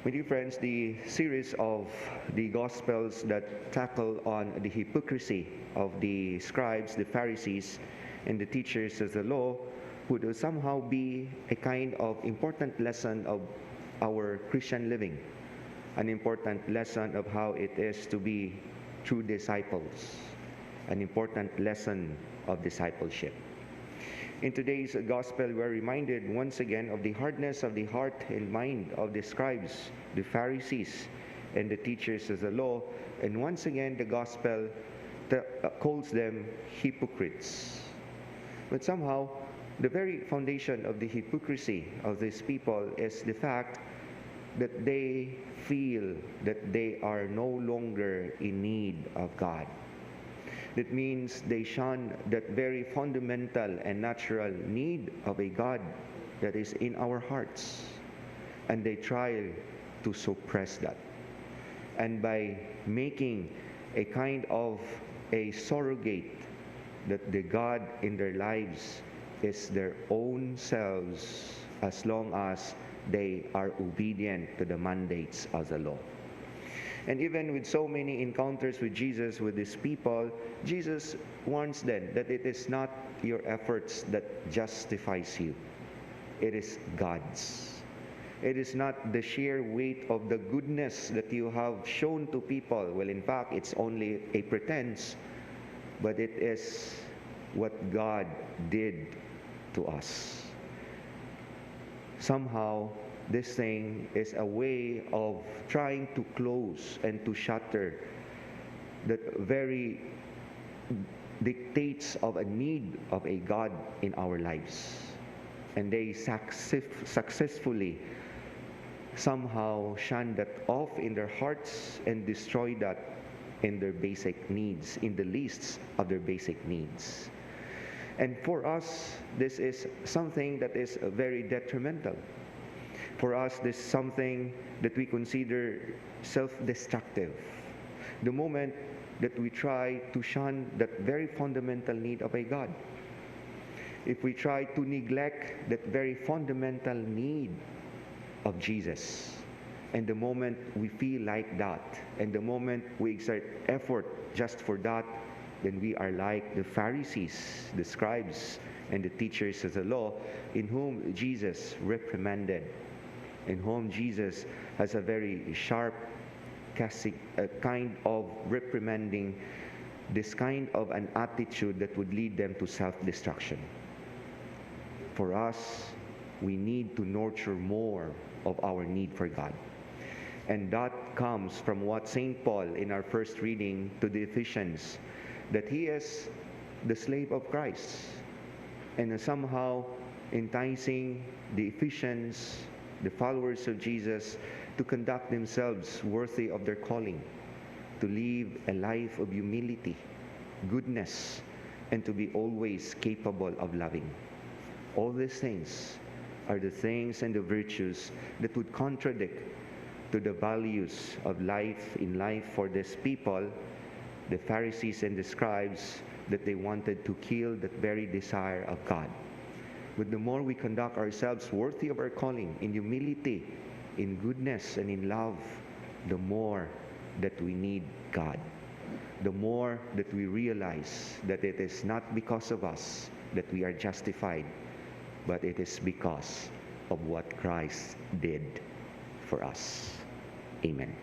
My dear friends, the series of the Gospels that tackle on the hypocrisy of the scribes, the Pharisees, and the teachers of the law would somehow be a kind of important lesson of our Christian living, an important lesson of how it is to be true disciples, an important lesson of discipleship. In today's gospel, we're reminded once again of the hardness of the heart and mind of the scribes, the Pharisees, and the teachers of the law. And once again, the gospel calls them hypocrites. But somehow, the very foundation of the hypocrisy of these people is the fact that they feel that they are no longer in need of God. That means they shun that very fundamental and natural need of a God that is in our hearts. And they try to suppress that. And by making a kind of a surrogate that the God in their lives is their own selves as long as they are obedient to the mandates of the law. And even with so many encounters with Jesus, with these people, Jesus warns them that it is not your efforts that justifies you. It is God's. It is not the sheer weight of the goodness that you have shown to people. Well, in fact, it's only a pretense, but it is what God did to us. Somehow, this thing is a way of trying to close and to shatter the very dictates of a need of a God in our lives. And they successfully somehow shun that off in their hearts and destroy that in their basic needs, in the least of their basic needs. And for us, this is something that is very detrimental. For us, this is something that we consider self-destructive. The moment that we try to shun that very fundamental need of a God, if we try to neglect that very fundamental need of Jesus, and the moment we feel like that, and the moment we exert effort just for that, then we are like the Pharisees, the scribes, and the teachers of the law, in whom Jesus reprimanded, in whom Jesus has a very sharp kind of reprimanding, this kind of an attitude that would lead them to self-destruction. For us, we need to nurture more of our need for God. And that comes from what St. Paul in our first reading to the Ephesians, that he is the slave of Christ, and somehow enticing the Ephesians, the followers of Jesus, to conduct themselves worthy of their calling, to live a life of humility, goodness, and to be always capable of loving. All these things are the things and the virtues that would contradict to the values of life in life for these people, the Pharisees and the scribes, that they wanted to kill that very desire of God. But the more we conduct ourselves worthy of our calling, in humility, in goodness, and in love, the more that we need God. The more that we realize that it is not because of us that we are justified, but it is because of what Christ did for us. Amen.